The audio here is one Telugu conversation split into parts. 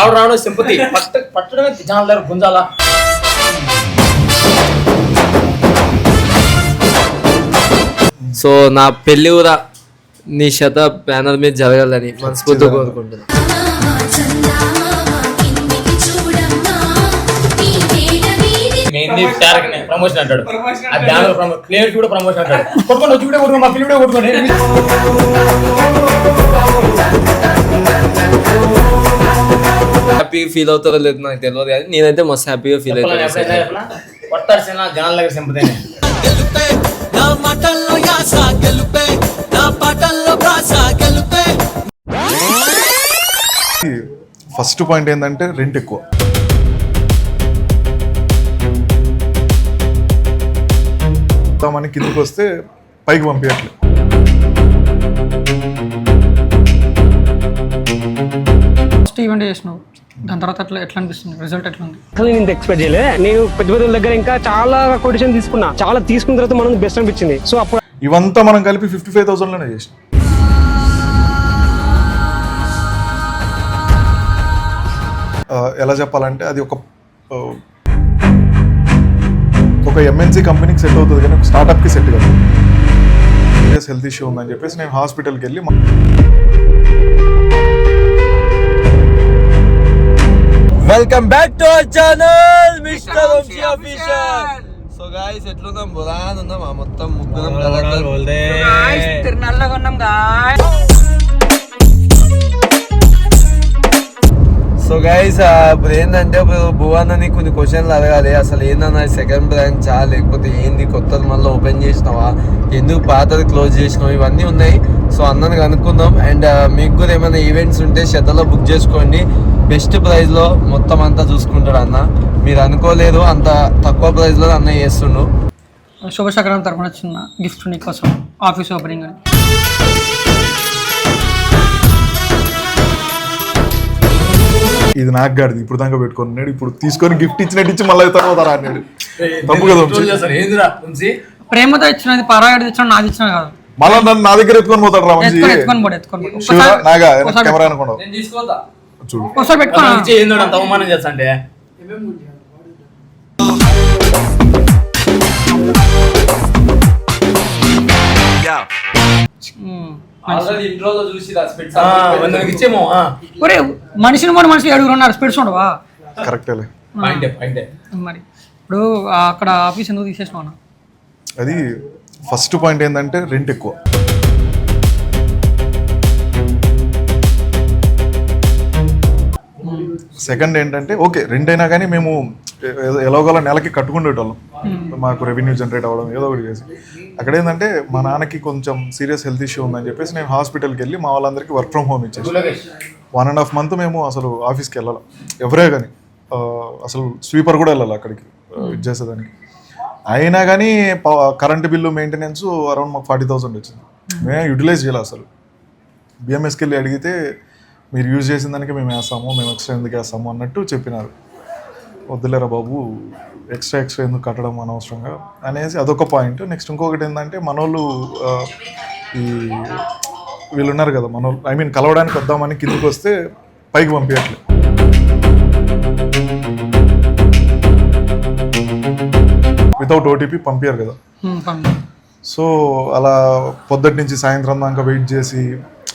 రావడం సింపతి పట్టడమే జనాల గుంజాలా. సో నా పెళ్లి కూడా నీ శత బ్యానర్ మీద జరగాలని మనస్ఫూర్తిగా కోరుకుంటున్నాను. ప్రమోషన్ అంటాడు, ఆ బ్యానర్ ప్లేయర్స్ కూడా ప్రమోషన్ అంటాడు. కొట్టుకోండి, వచ్చి కూడా కొట్టుకోండి, మా పిల్లి కూడా కొట్టుకోండి. హ్యాపీగా ఫీల్ అవుతారో లేదు నాకు తెలియదు, కానీ నేనైతే మస్తు హ్యాపీగా ఫీల్ అవుతాను. కొట్టాల్సిన జనాల దగ్గర సింపతేనే. ఫస్ట్ పాయింట్ ఏంటంటే రెంట్ ఎక్కువ. మనకి కిందకి వస్తే పైకి పంపించట్లేదు. ఫస్ట్ ఈవెంట్ చేసినావు, దాని తర్వాత ఎట్లా అనిపిస్తుంది, రిజల్ట్ ఎట్లా ఉంది? అసలు నేను ఎక్స్పెక్ట్ చేయలే. నేను పెద్ద పెద్ద దగ్గర ఇంకా చాలా కొటేషన్ తీసుకున్నా, చాలా తీసుకున్న తర్వాత మనం బెస్ట్ అనిపించింది. సో అప్పుడు ఇవంతా మనం కలిపి 55,000లోనే చేసినాం. ఎలా చెప్పాలంటే అది ఒక ఎంఎన్సీ కంపెనీకి సెట్ అవుతుంది, కానీ ఒక స్టార్ట్అప్కి సెట్ కాదు. సీరియస్ హెల్త్ ఇష్యూ ఉందని చెప్పేసి నేను హాస్పిటల్కి వెళ్ళి welcome back to our channel mister Vamshi official. So guys ఎట్లున్నాం, బురాన్ ఉన్నాం మొత్తం ముగ్గురం. తిరునల్లగా ఉన్నాం గాయ్. సో గైస్ ఇప్పుడు ఏంటంటే భువన్ అని కొన్ని క్వశ్చన్లు అడగాలి. అసలు ఏందన్నా సెకండ్ బ్రాంచా లేకపోతే ఏంది, కొత్తది మళ్ళీ ఓపెన్ చేసినావా, ఎందుకు పాతది క్లోజ్ చేసినావు, ఇవన్నీ ఉన్నాయి. సో అన్నని కనుక్కుందాం. అండ్ మీకు కూడా ఏమైనా ఈవెంట్స్ ఉంటే శతలో బుక్ చేసుకోండి, బెస్ట్ ప్రైస్లో మొత్తం అంతా చూసుకుంటాడు అన్న. మీరు అనుకోలేదు అంత తక్కువ ప్రైస్లో అన్న చేస్తుండు. శుభశకరం తరపున చిన్న గిఫ్ట్ నీకోసం, ఆఫీస్ ఓపెనింగ్ అని. ఇది నాకు గాడిది ఇప్పుడు దాకా పెట్టుకున్నాడు, ఇప్పుడు తీసుకొని గిఫ్ట్ ఇచ్చినట్టు ఇచ్చి మళ్ళీ తర్వాత అన్నాడు. తప్పు కదా ప్రేమతో ఇచ్చినది, పరాగడి ఇచ్చిన, నాది ఇచ్చిన కాదు. మళ్ళీ నన్ను నా దగ్గర ఎత్తుకొని పోతాడు రా మంచి నాగా కెమెరా అనుకోండి చూడు. ఒకసారి పెట్టుకున్నా అంత అవమానం చేస్తా అంటే మనిషిని కూడా మనిషి అడుగుతున్నారు, స్పెడ్స్ ఉండవా? కరెక్టే మరి ఇప్పుడు అక్కడ ఆఫీస్ ఎందుకు తీసేసినా? అది ఫస్ట్ పాయింట్ ఏంటంటే రెంట్ ఎక్కువ. సెకండ్ ఏంటంటే ఓకే రెంట్ అయినా కానీ మేము ఎలాగోలా నెలకి కట్టుకుండేటోళ్ళం, మాకు రెవెన్యూ జనరేట్ అవ్వడం ఏదో ఒకటి చేసి. అక్కడ ఏంటంటే మా నాన్నకి కొంచెం సీరియస్ హెల్త్ ఇష్యూ ఉందని చెప్పేసి నేను హాస్పిటల్కి వెళ్ళి మా వాళ్ళందరికీ వర్క్ ఫ్రమ్ హోమ్ ఇచ్చేసి 1.5 month మేము అసలు ఆఫీస్కి వెళ్ళాలి, ఎవరే కానీ అసలు స్వీపర్ కూడా వెళ్ళాలి అక్కడికి ఇది చేసేదానికి. అయినా కానీ కరెంటు బిల్లు మెయింటెనెన్స్ అరౌండ్ మాకు 40,000 వచ్చింది. మేము యూటిలైజ్ చేయాలి. అసలు బిఎంఎస్కి వెళ్ళి అడిగితే మీరు యూజ్ చేసిన దానికి మేము వేస్తాము, మేము ఎక్స్ట్రా ఎందుకు వేస్తాము అన్నట్టు చెప్పినారు. వద్దులేరా బాబు, ఎక్స్ట్రా ఎందుకు కట్టడం అనవసరంగా అనేసి అదొక పాయింట్. నెక్స్ట్ ఇంకొకటి ఏంటంటే మనోళ్ళు వీళ్ళు ఉన్నారు కదా మనోళ్ళు, ఐ మీన్ కలవడానికి వద్దామని కిందకి వస్తే పైకి పంపించట్లేదు. వితౌట్ ఓటీపీ పంపించారు కదా. సో అలా పొద్దుటి నుంచి సాయంత్రం దాకా వెయిట్ చేసి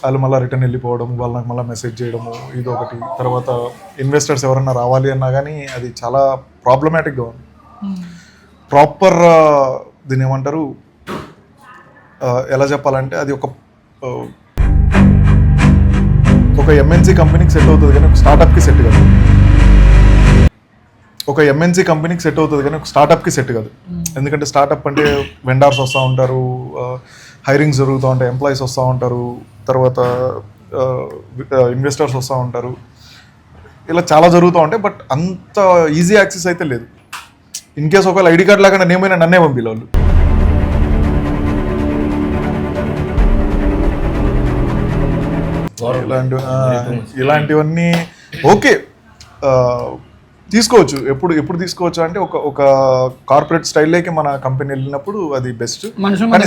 వాళ్ళు మళ్ళీ రిటర్న్ వెళ్ళిపోవడం, వాళ్ళు నాకు మళ్ళీ మెసేజ్ చేయడము, ఇదొకటి. తర్వాత ఇన్వెస్టర్స్ ఎవరన్నా రావాలి అన్నా కానీ అది చాలా ప్రాబ్లమాటిక్గా ఉంది. ప్రాపర్ దీన్ని ఏమంటారు, ఎలా చెప్పాలంటే అది ఒక ఎంఎన్సీ కంపెనీకి సెట్ అవుతుంది, కానీ ఒక స్టార్ట్అప్కి సెట్ కాదు. ఒక ఎంఎన్సీ కంపెనీకి సెట్ అవుతుంది, కానీ ఒక స్టార్ట్అప్కి సెట్ కాదు. ఎందుకంటే స్టార్ట్అప్ అంటే వెండర్స్ వస్తూ ఉంటారు, హైరింగ్స్ జరుగుతూ ఉంటాయి, ఎంప్లాయీస్ వస్తూ ఉంటారు, తర్వాత ఇన్వెస్టర్స్ వస్తూ ఉంటారు, ఇలా చాలా జరుగుతూ ఉంటాయి. బట్ అంత ఈజీ యాక్సెస్ అయితే లేదు. ఇన్ కేస్ ఒకవేళ ఐడి కార్డ్ లాగా నేమైనా నన్నే పంపిలే వాళ్ళు. ఇలాంటివన్నీ ఓకే తీసుకోవచ్చు, ఎప్పుడు తీసుకోవచ్చు అంటే ఒక కార్పొరేట్ స్టైల్లోకి మన కంపెనీ వెళ్ళినప్పుడు అది బెస్ట్. కానీ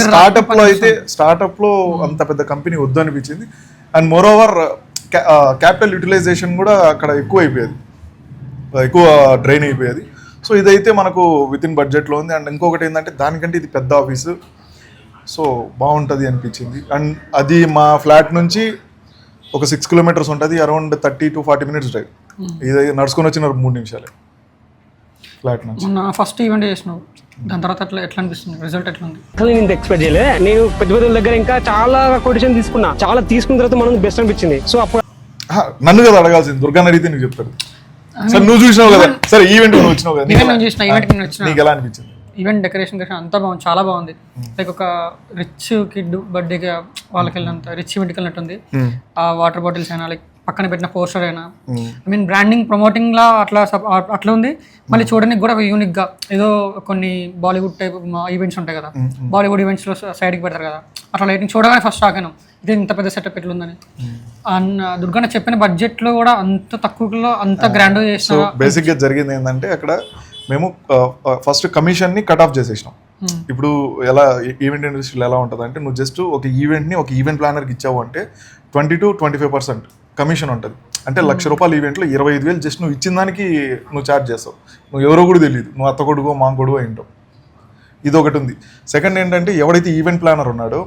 స్టార్ట్అప్ లో అంత పెద్ద కంపెనీ వద్దు అనిపించింది. And moreover capital utilisation కూడా అక్కడ ఎక్కువ డ్రైన్ అయిపోయేది. సో ఇదైతే మనకు విత్ ఇన్ బడ్జెట్లో ఉంది. అండ్ ఇంకొకటి ఏంటంటే దానికంటే ఇది పెద్ద ఆఫీసు, సో బాగుంటుంది అనిపించింది. అండ్ అది మా ఫ్లాట్ నుంచి ఒక 6 కిలోమీటర్స్ ఉంటుంది, అరౌండ్ 30 to 40 minutes డ్రైవ్. ఇది నడుచుకొని వచ్చిన 3 నిమిషాలే ఫ్లాట్ నుంచి. మొన్న ఫస్ట్ ఈవెంట్ చేసినావు, దాని తర్వాత ఎట్లా అనిపిస్తుంది, రిజల్ట్ ఎట్లా ఉంది? అసలు నేను ఎక్స్పెక్ట్ చేయలే. నేను పెద్ద పెద్ద దగ్గర ఇంకా చాలా కొటేషన్ తీసుకున్నా, చాలా తీసుకున్న తర్వాత మనం బెస్ట్ అనిపించింది. సో అప్పుడు నన్ను కదా అడగాల్సింది, దుర్గాని అడిగితే నీకు చెప్తాడు. సరే నువ్వు చూసినావు కదా, సరే ఈవెంట్ నువ్వు వచ్చినావు కదా, నీకు ఎలా అనిపించింది? ఈవెంట్ డెకరేషన్ అంతా బాగుంది, చాలా బాగుంది. లైక్ ఒక రిచ్ కిడ్ బర్త్డేకి వాళ్ళకి వెళ్ళినంత రిచ్ ఈవెంట్కి వెళ్ళినట్టుంది. ఆ వాటర్ బాటిల్స్ అయినా, లైక్ పక్కన పెట్టిన పోస్టర్ అయినా, ఐ మీన్ బ్రాండింగ్ ప్రమోటింగ్ లా అట్లా ఉంది. మళ్ళీ చూడడానికి కూడా యూనిక్ గా, ఏదో కొన్ని బాలీవుడ్ టైప్ ఈవెంట్స్ ఉంటాయి కదా, బాలీవుడ్ ఈవెంట్స్ లో సైడ్కి పెడతారు కదా, అట్లా లైటింగ్ చూడగానే ఫస్ట్ షాక్ అయినాం, ఇది ఇంత పెద్ద సెటప్ ఎట్లుందని. దుర్గన్న చెప్పిన బడ్జెట్ లో కూడా అంత తక్కువలో అంత గ్రాండ్ చేసిన. బేసిక్ గా జరిగింది ఏంటంటే అక్కడ మేము ఫస్ట్ కమిషన్ ని కట్ ఆఫ్ చేసేసినాం. ఇప్పుడు ఎలా ఈవెంట్ ఇండస్ట్రీలో ఎలా ఉంటుంది అంటే, నువ్వు జస్ట్ ఒక ఈవెంట్ని ఒక ఈవెంట్ ప్లానర్కి ఇచ్చావు అంటే 20 to 25% కమిషన్ ఉంటుంది. అంటే ₹1,00,000 ఈవెంట్లో 25,000 జస్ట్ నువ్వు ఇచ్చిన దానికి నువ్వు ఛార్జ్ చేస్తావు. నువ్వు ఎవరో కూడా తెలియదు, నువ్వు అత్త కొడుకో మా కొడుకో ఏంటో. ఇది ఒకటి ఉంది. సెకండ్ ఏంటంటే, ఎవడైతే ఈవెంట్ ప్లానర్ ఉన్నాడో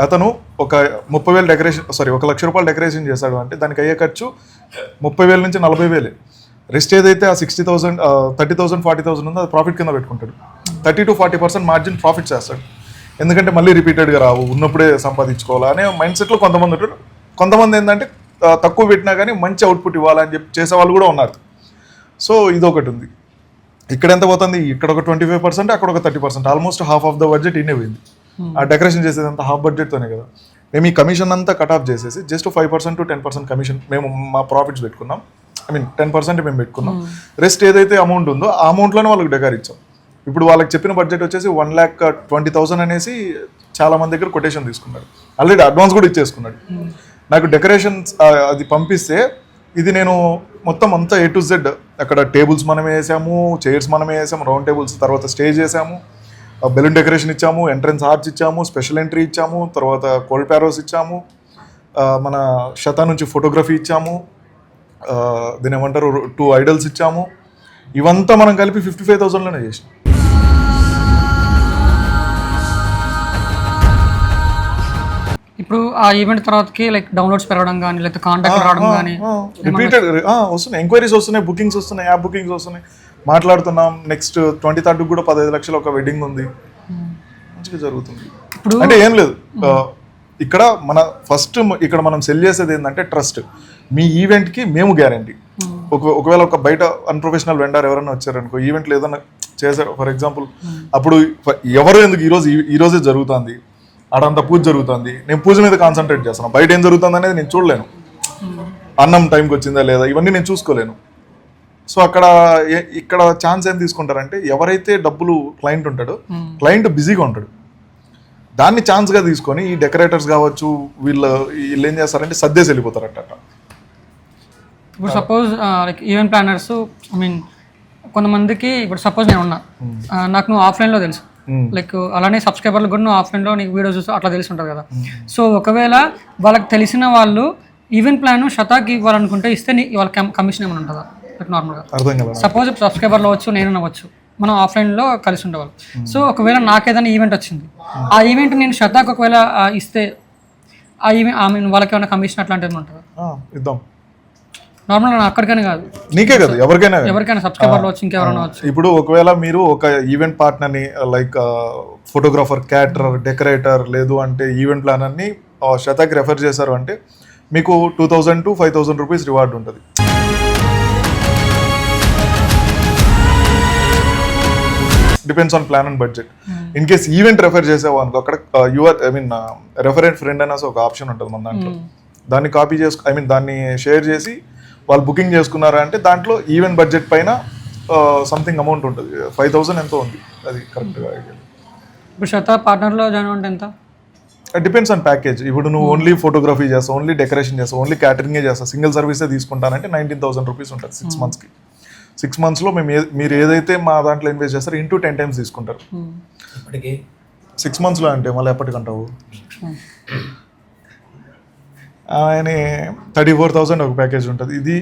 అతను ఒక 30,000 డెకరేషన్, ₹1,00,000 డెకరేషన్ చేశాడు అంటే దానికి అయ్యే ఖర్చు 30,000 నుంచి 40,000. రెస్ట్ ఏదైతే ఆ 60,000, 30,000, 40,000 ఉందో అది ప్రాఫిట్ కింద పెట్టుకుంటాడు. 30 to 40% మార్జిన్ ప్రాఫిట్ చేస్తాడు. ఎందుకంటే మళ్ళీ రిపీటెడ్గా రావు, ఉన్నప్పుడే సంపాదించుకోవాలా అనే మైండ్ సెట్లో కొంతమంది ఉంటారు. కొంతమంది ఏంటంటే తక్కువ పెట్టినా కానీ మంచి అవుట్పుట్ ఇవ్వాలని చెప్పి చేసేవాళ్ళు కూడా ఉన్నారు. సో ఇది ఒకటి ఉంది. ఇక్కడ ఎంత పోతుంది, ఇక్కడ ఒక 25%, అక్కడ ఒక 30%, almost half of the budget ఇన్నే పోయింది. ఆ డెకరేషన్ చేసేదంతా హాఫ్ బడ్జెట్తోనే కదా. మేము ఈ కమిషన్ అంతా కట్ ఆఫ్ చేసేసి జస్ట్ 5% to 10% కమిషన్ మేము మా ప్రాఫిట్స్ పెట్టుకున్నాం. ఐ మీన్ 10% మేము పెట్టుకున్నాం. రెస్ట్ ఏదైతే అమౌంట్ ఉందో ఆ అమౌంట్లోనే వాళ్ళకి డెకర్ ఇచ్చాం. ఇప్పుడు వాళ్ళకి చెప్పిన బడ్జెట్ వచ్చేసి 1,20,000 అనేసి చాలా మంది దగ్గర కొటేషన్ తీసుకున్నాడు. ఆల్రెడీ అడ్వాన్స్ కూడా ఇచ్చేసుకున్నాడు. నాకు డెకరేషన్స్ అది పంపిస్తే ఇది నేను మొత్తం అంతా A to Z, అక్కడ టేబుల్స్ మనమే వేసాము, చైర్స్ మనమే వేసాము, రౌండ్ టేబుల్స్, తర్వాత స్టేజ్ వేసాము, బెలూన్ డెకరేషన్ ఇచ్చాము, ఎంట్రన్స్ ఆర్చ్ ఇచ్చాము, స్పెషల్ ఎంట్రీ ఇచ్చాము, తర్వాత కోల్డ్ ప్యారోస్ ఇచ్చాము, మన శత నుంచి ఫోటోగ్రఫీ ఇచ్చాము, దీని ఏమంటారు 2 ఐడల్స్ ఇచ్చాము. ఇవంతా మనం కలిపి 55,000లోనే చేసినాం. ఇప్పుడు ఆ ఈవెంట్ తర్వాతకి లైక్ డౌన్లోడ్స్ పెరగడం కానీ, లేకపోతే కాంటాక్ట్ రావడం కానీ, రిపీటెడ్ వస్తున్నాయి, ఎంక్వైరీస్ వస్తున్నాయి, బుకింగ్స్ వస్తున్నాయి, యాప్ బుకింగ్స్ వస్తున్నాయి. మాట్లాడుతున్నాం. నెక్స్ట్ 23rd కూడా 15 లక్షలు ఒక వెడ్డింగ్ ఉంది, మంచిగా జరుగుతుంది. అంటే ఏం లేదు, ఇక్కడ మన ఫస్ట్ ఇక్కడ మనం సెల్ చేసేది ఏంటంటే ట్రస్ట్. మీ ఈవెంట్కి మేము గ్యారంటీ. ఒకవేళ ఒక బయట అన్ప్రొఫెషనల్ వెండర్ ఎవరైనా వచ్చారనుకో, ఈవెంట్లు ఏదైనా చేశారు ఫర్ ఎగ్జాంపుల్, అప్పుడు ఎవరు ఎందుకు ఈరోజే జరుగుతుంది, ఆడంతా పూజ జరుగుతుంది, నేను పూజ మీద కాన్సన్ట్రేట్ చేస్తాను, బయట ఏం జరుగుతుంది అనేది నేను చూడలేను, అన్నం టైంకి వచ్చిందా లేదా ఇవన్నీ నేను చూసుకోలేను. సో ఇక్కడ ఛాన్స్ ఏం తీసుకుంటారంటే, ఎవరైతే డబ్బులు క్లయింట్ ఉంటాడో, క్లయింట్ బిజీగా ఉంటాడు, దాన్ని ఛాన్స్గా తీసుకొని ఈ డెకరేటర్స్ కావచ్చు వీళ్ళు ఏం చేస్తారంటే సర్దేసి వెళ్ళిపోతారట. ఇప్పుడు suppose like event planners, I mean కొంతమందికి ఇప్పుడు సపోజ్ నేను ఉన్నా, నాకు నువ్వు ఆఫ్లైన్లో తెలుసు, లైక్ అలానే సబ్స్క్రైబర్లకు కూడా నువ్వు ఆఫ్లైన్లో నీకు వీడియో చూసి అట్లా తెలిసి ఉంటుంది కదా. సో ఒకవేళ వాళ్ళకి తెలిసిన వాళ్ళు ఈవెంట్ ప్లాన్ శతాకి ఇవ్వాలనుకుంటే ఇస్తే వాళ్ళకి కమిషన్ ఏమైనా ఉంటుందా? లైక్ నార్మల్గా సపోజ్ సబ్స్క్రైబర్లు అవ్వచ్చు, నేను అవ్వచ్చు, మనం ఆఫ్లైన్లో కలిసి ఉండేవాళ్ళు. సో ఒకవేళ నాకు ఏదైనా ఈవెంట్ వచ్చింది, ఆ ఈవెంట్ నేను శతాకి ఒకవేళ ఇస్తే ఆ ఈవెంట్ వాళ్ళకి ఏమైనా కమిషన్ అట్లాంటిది ఉంటుందా? ఇద్దాం. నార్మల్గా అక్కడికైనా కాదు, నీకే కదా, ఎవరికైనా సబ్స్క్రైబర్లు వచ్చి ఇంకెవరైనా వచ్చు. ఇప్పుడు ఒకవేళ మీరు ఒక ఈవెంట్ పార్ట్నర్ని లైక్ ఫోటోగ్రాఫర్, క్యాటరర్, డెకరేటర్, లేదు అంటే ఈవెంట్ ప్లానర్ని శతాకి రెఫర్ చేశారు అంటే మీకు 2,000 to 5,000 రూపీస్ రివార్డ్ ఉంటుంది. Depends on plan and budget. In case event refer చేసావు అనుకో, అక్కడ రెఫరెంట్ ఫ్రెండ్ అనేసి ఒక ఆప్షన్ ఉంటుంది మన దాంట్లో. దాన్ని కాపీ దాన్ని షేర్ చేసి వాళ్ళు బుకింగ్ చేసుకున్నారా అంటే దాంట్లో ఈవెంట్ బడ్జెట్ పైన సంథింగ్ అమౌంట్ ఉంటుంది, 5,000 ఎంతో ఉంది, అది కరెక్ట్గా. ఇప్పుడు శత పార్ట్నర్లో జాయిన్ అంటే ఎంత? Depends on package. ఇప్పుడు నువ్వు ఓన్లీ ఫోటోగ్రఫీ చేస్తావు, ఓన్లీ డెకరేషన్ చేస్తావు, ఓన్లీ క్యాటరింగే చేస్తావు, సింగిల్ సర్వీసే తీసుకుంటానంటే 19,000 రూపీస్ ఉంటుంది 6 monthsకి. 6 monthsలో మీరు ఏదైతే మా దాంట్లో ఇన్వెస్ట్ చేస్తారో ఇంటూ 10 times తీసుకుంటారు. 6 monthsలో అంటే మళ్ళీ ఎప్పటికంటావు? ఆయన 34,000 ఒక ప్యాకేజ్ ఉంటుంది. ఇది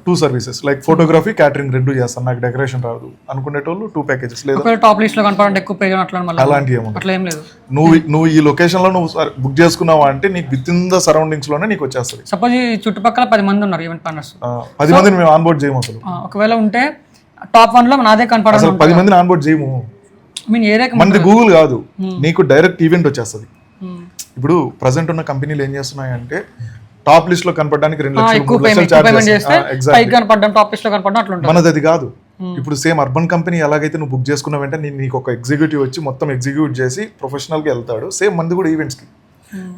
2 సర్వీసెస్ లైక్ ఫోటోగ్రఫీ క్యాటరింగ్ 2 చేస్తాను, నాకు డెకరేషన్ రాదు అనుకునేటోళ్ళు 2 ప్యాకేజెస్ లేదా ఒకవేళ టాప్ లిస్ట్ లో కనపడంటే ఎక్కువ పే అట్లా మళ్ళీ అలాంటి ఏముంటుంది. అట్లా ఏం లేదు. నువ్వు ఈ లొకేషన్ లో నువ్వు బుక్ చేసుకున్నావా అంటే నీకు విత్ ఇన్ ద సరౌండింగ్స్ లోనే నీకు వచ్చేస్తుంది. సపోజ్ ఈ చుట్టుపక్కల 10 మంది ఉన్నారు ఈవెంట్ ప్లానర్స్, 10 మందిని మేము ఆన్బోర్డ్ చేయము అసలు. ఒకవేళ ఉంటే టాప్ 1 లో నాదే అసలు కనపడాలి. 10 మందిని ఆన్బోర్డ్ చేయము. మీన్ ఏరియాకి మనది గూగుల్ కాదు, నీకు డైరెక్ట్ ఈవెంట్ వచ్చేస్తుంది. ఇప్పుడు ప్రజెంట్ ఉన్న కంపెనీలు ఏం చేస్తున్నాయంటే టాప్ లిస్ట్ లో కనపడడానికి 2 లక్షలు 3 లక్షలు చార్జ్ చేస్తారు. మనది అది కాదు. ఇప్పుడు సేమ్ అర్బన్ కంపెనీ ఎలాగైతే నువ్వు బుక్ చేసుకున్న వెంటనే నీకు ఒక ఎగ్జిక్యూటివ్ వచ్చి మొత్తం ఎగ్జిక్యూట్ చేసి ప్రొఫెషనల్ గా వెళ్తాడు, సేమ్ మంది కూడా ఈవెంట్స్ కి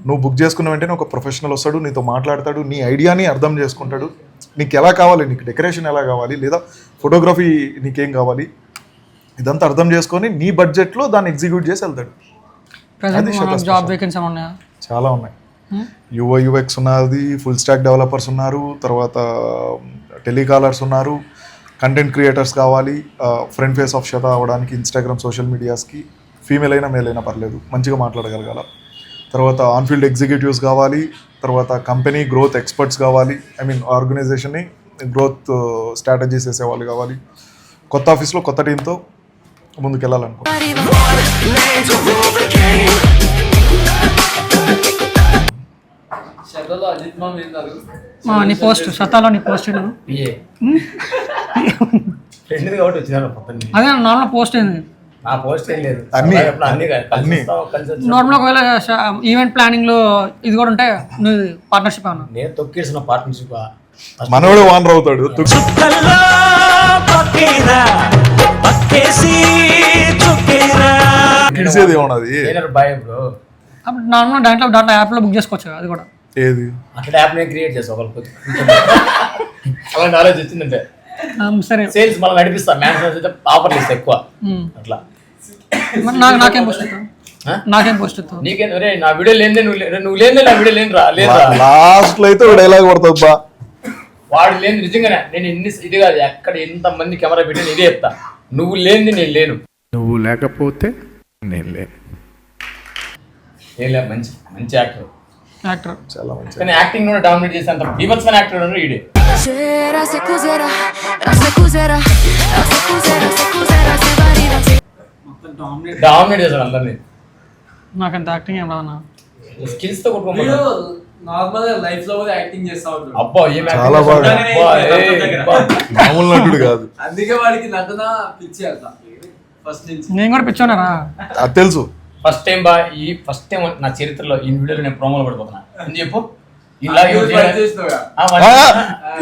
నువ్వు బుక్ చేసుకున్న వెంటనే ఒక ప్రొఫెషనల్ వస్తాడు, నీతో మాట్లాడతాడు, నీ ఐడియాని అర్థం చేసుకుంటాడు, నీకు ఎలా కావాలి, నీకు డెకరేషన్ ఎలా కావాలి, లేదా ఫోటోగ్రఫీ నీకేం కావాలి, ఇదంతా అర్థం చేసుకొని నీ బడ్జెట్ లో దాన్ని ఎగ్జిక్యూట్ చేసి వెళ్తాడు. జాబ్ వేకెన్సీ ఉన్నాయా? చాలా ఉన్నాయి. యూఐ/యూఎక్స్ ఉన్నది, ఫుల్ స్టాక్ డెవలపర్స్ ఉన్నారు, తర్వాత టెలికాలర్స్ ఉన్నారు, కంటెంట్ క్రియేటర్స్ కావాలి, ఫ్రంట్ ఫేస్ ఆఫ్ షత అవ్వడానికి ఇన్స్టాగ్రామ్ సోషల్ మీడియాస్కి ఫీమేల్ అయినా మేల్ అయినా పర్లేదు, మంచిగా మాట్లాడగలగాల. తర్వాత ఆన్ఫీల్డ్ ఎగ్జిక్యూటివ్స్ కావాలి, తర్వాత కంపెనీ గ్రోత్ ఎక్స్పర్ట్స్ కావాలి, ఐ మీన్ ఆర్గనైజేషన్ని గ్రోత్ స్ట్రాటజీస్ వేసేవాళ్ళు కావాలి. కొత్త ఆఫీస్లో కొత్త టీంతో ముందుకు వెళ్ళాలనుకో. నీ పోస్ట్ శతాలో నీ పోస్ట్ ఫ్రెండ్ కాబట్టి వచ్చినారు పక్కన. అదే నార్మల్ పోస్ట్ ఏంది? నా పోస్ట్ ఏం లేదు. అన్ని నార్మల్ ఒకవేళ ఈవెంట్ ప్లానింగ్ లో ఇది కూడా ఉంటే నువ్వు పార్ట్నర్షిప్ అన్నా? నేను తొక్కేసిన పార్ట్నర్షిప్ మనోడు వానర్ అవుతాడు. Bye bro. అప్పుడు నార్మల్ దాంట్లో యాప్ లో బుక్ చేసుకోవచ్చు అది కూడా. ఏది అట్లా యాప్ నేను క్రియేట్ చేస్తా ఒకరికి అలాంటి నాలెడ్జ్ వచ్చిందంటే సరే సేల్స్ మళ్ళీ నడిపిస్తా. మ్యానేజ్మెంట్ అయితే ఆఫర్లు ఇస్తా ఎక్కువ అట్లా. నాకేం పోస్ట్ ఇస్తావు? నాకేం పోస్ట్ ఇస్తావు? నీకేం రే నా వీడియో లేదే నువ్వు లేదే నా వీడియో లేని రా లేదా లాస్ట్ లో అయితే డైలాగ్ పడుతుందా వాడు లేని నిజంగానే. నేను ఇది కాదు ఎక్కడ ఎంత మంది కెమెరా పెట్టి ఇదే చెప్తా, నువ్వు లేనిది నేను లేను, నువ్వు లేకపోతే నేను లేను. ఏం లే మంచి మంచి యాక్టర్ చాలా మంచి. కానీ యాక్టింగ్ కూడా డామినేట్ చేసే అంత బీభత్సమైన యాక్టర్ ఉన్నాడు ఈడే. డామినేట్ చేశాడు అందరినీ. నాకంత యాక్టింగ్ ఏం రాదన్నా. స్కిల్స్ తో కొట్టుకోమని నార్మల్ లైఫ్ లో కూడా యాక్టింగ్ చేస్తా ఉంటాడు. అబ్బా ఏం చాలా బాగా. మామూలు నటుడు కాదు. అందుకే వాడికి నటన పిచ్చి వెళ్తా ఫస్ట్ నుంచి. నేను కూడా పిచ్చోనారా? అది తెలుసు. ఫస్ట్ టైం నా చరిత్రలో ఈ వీడియోలో నేను ప్రోమోలు పడిపోతున్నా అని చెప్పు.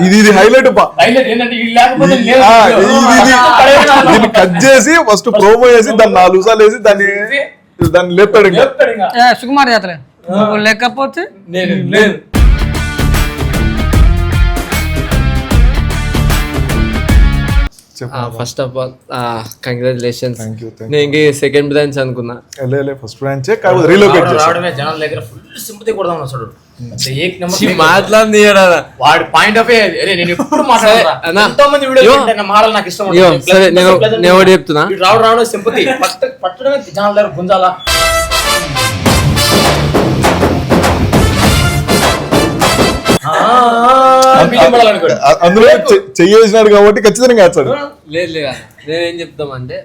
ఇది హైలైట్ ఏంటంటే ఇది లేకపోతే కట్ చేసి ఫస్ట్ ప్రోమో వేసి దాన్ని 4 సార్లు వేసి దాన్ని లేపాడు. సుకుమార్ జాతర లేకపోతే నేను లేదు. First of all congratulations. Thank you. నేను ఇంక సెకండ్ బ్రాంచ్ అనుకున్నా. ఫస్ట్ బ్రాంచ్ రీలొకేట్ రావడమే జనాల దగ్గర ఫుల్ సింపతి కొడదాం అసలు. మాట్లాడి వాడి పాయింట్ ఆఫ్ నేను ఎప్పుడు మాట్లాడతా. ఎంతో మంది వీడియో మాటలు నాకు ఇష్టం. సరే నేను ఒకటి చెప్తున్నా, రావడం సింపతి పట్టడమే జనాల దగ్గర గుంజాలా. అందులో చెయ్యేసినాడు కాబట్టి ఖచ్చితంగా వేస్తాడు. లేదు లేదా నేనేం చెప్తామంటే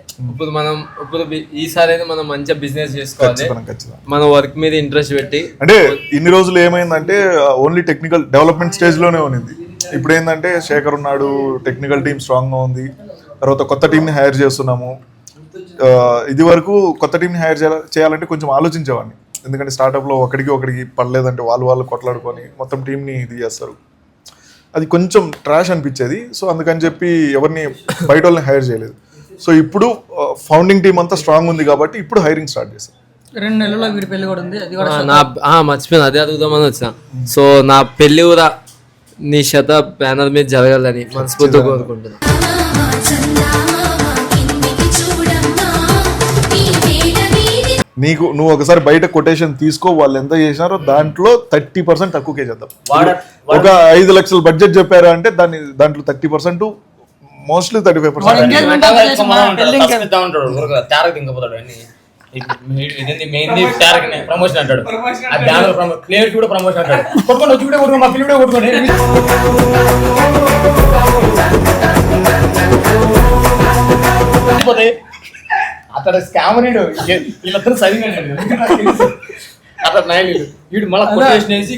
ఇప్పుడు ఈసారి అయితే మనం మంచిగా బిజినెస్ చేసుకోవాలి, మన వర్క్ మీద ఇంట్రెస్ట్ పెట్టి. అంటే ఇన్ని రోజులు ఏమైందంటే ఓన్లీ టెక్నికల్ డెవలప్మెంట్ స్టేజ్ లోనే ఉన్నింది. ఇప్పుడు ఏంటంటే శేఖర్ ఉన్నాడు, టెక్నికల్ టీమ్ స్ట్రాంగ్ గా ఉంది, తర్వాత కొత్త టీం ని హైర్ చేస్తున్నాము. ఇది వరకు కొత్త టీం ని హైర్ చేయాలంటే కొంచెం ఆలోచించేవాడిని, ఎందుకంటే స్టార్ట్అప్ లో ఒకడికి పడలేదంటే వాళ్ళు కొట్లాడుకొని మొత్తం టీంని ఇది చేస్తారు, అది కొంచెం ట్రాష్ అనిపించేది. సో అందుకని చెప్పి ఎవరిని బయట వాళ్ళని హైర్ చేయలేదు. సో ఇప్పుడు ఫౌండింగ్ టీం అంతా స్ట్రాంగ్ ఉంది కాబట్టి ఇప్పుడు హైరింగ్ స్టార్ట్ చేశారు. 2 నెలల్లో వీడి పెళ్లి కూడా ఉంది. అది కూడా మర్చిపోయినా, అదే అడుగుదామని వచ్చిన. సో నా పెళ్లి కూడా నీ శత బ్యానర్ మీద జరగాలని మనస్ఫూర్తిగా కోరుకుంటున్నా. నువ్వు ఒకసారి బయట కొటేషన్ తీసుకో, వాళ్ళు ఎంత చేసినారో దాంట్లో 30% తక్కువకే చేద్దాం. ఒక 5 లక్షల బడ్జెట్ చెప్పారా అంటే దాంట్లో 30%, మోస్ట్లీ 35%. ఇదేంది మెయిన్ది ప్రమోషన్ అంటాడు, ఆ బ్యానర్ క్లియర్ కూడా ప్రమోషన్ అంటాడు. కొట్టుకోండి వచ్చి కూడా కొట్టుకోండి, మా పిల్లి కూడా కొట్టుకోండి. అతడు స్కామర్ వీళ్ళందరూ చదివాడు అతను నాయలు వీడు మళ్ళీ కొటేషన్ వేసి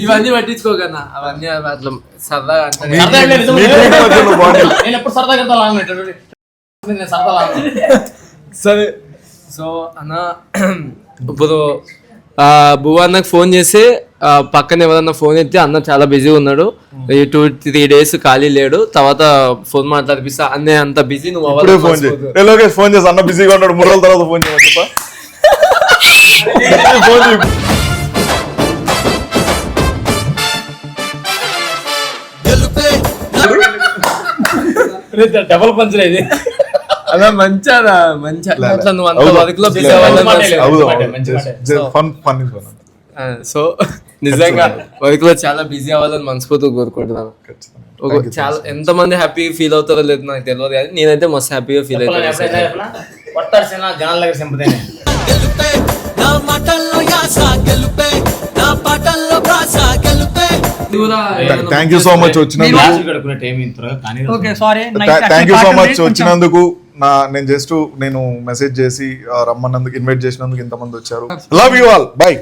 ఇవన్నీ పట్టించుకోకన్నా, అవన్నీ అట్లా సరదాగా అంటే సరదా ఏం లేదు, నిజం నేను ఎప్పుడు సరదాగా నేను సరదా సరే. సో అన్న ఇప్పుడు భువా అన్నకు ఫోన్ చేసి పక్కన ఎవరన్నా ఫోన్ ఎత్తి అన్న చాలా బిజీ ఉన్నాడు, ఈ 2-3 days ఖాళీ లేడు, తర్వాత ఫోన్ మాట్లాడిపిస్తా అన్నీ అంత బిజీ నువ్వు ఇప్పుడే ఫోన్ చేయి లోకేష్, ఫోన్ చేసి అన్న బిజీగా ఉన్నాడు 3 రోజుల తర్వాత ఫోన్ చేయమని చెప్పా. ఫోన్ చేయి. డబల్ పంచర్ ఇది. అలా మంచిగా అట్లా నువ్వు అంత వర్క్ లో బిజీ సో నిజంగా వర్క్ లో చాలా బిజీ అవ్వాలని మనస్ఫూర్తిగా కోరుకుంటున్నాను. చాలా ఎంతమంది హ్యాపీగా ఫీల్ అవుతారో లేదు నాకు తెలియదు, కానీ నేనైతే మస్తు హ్యాపీగా ఫీల్ అవుతాను. కొట్టాల్సిన జనాల దగ్గర సింపతేనే. థ్యాంక్ యూ సో మచ్ వచ్చినందుకు. Okay sorry thank you so much వచ్చినందుకు. నేను మెసేజ్ చేసి రమ్మన్నందుకు, ఇన్వైట్ చేసినందుకు ఇంతమంది వచ్చారు. Love you all, by.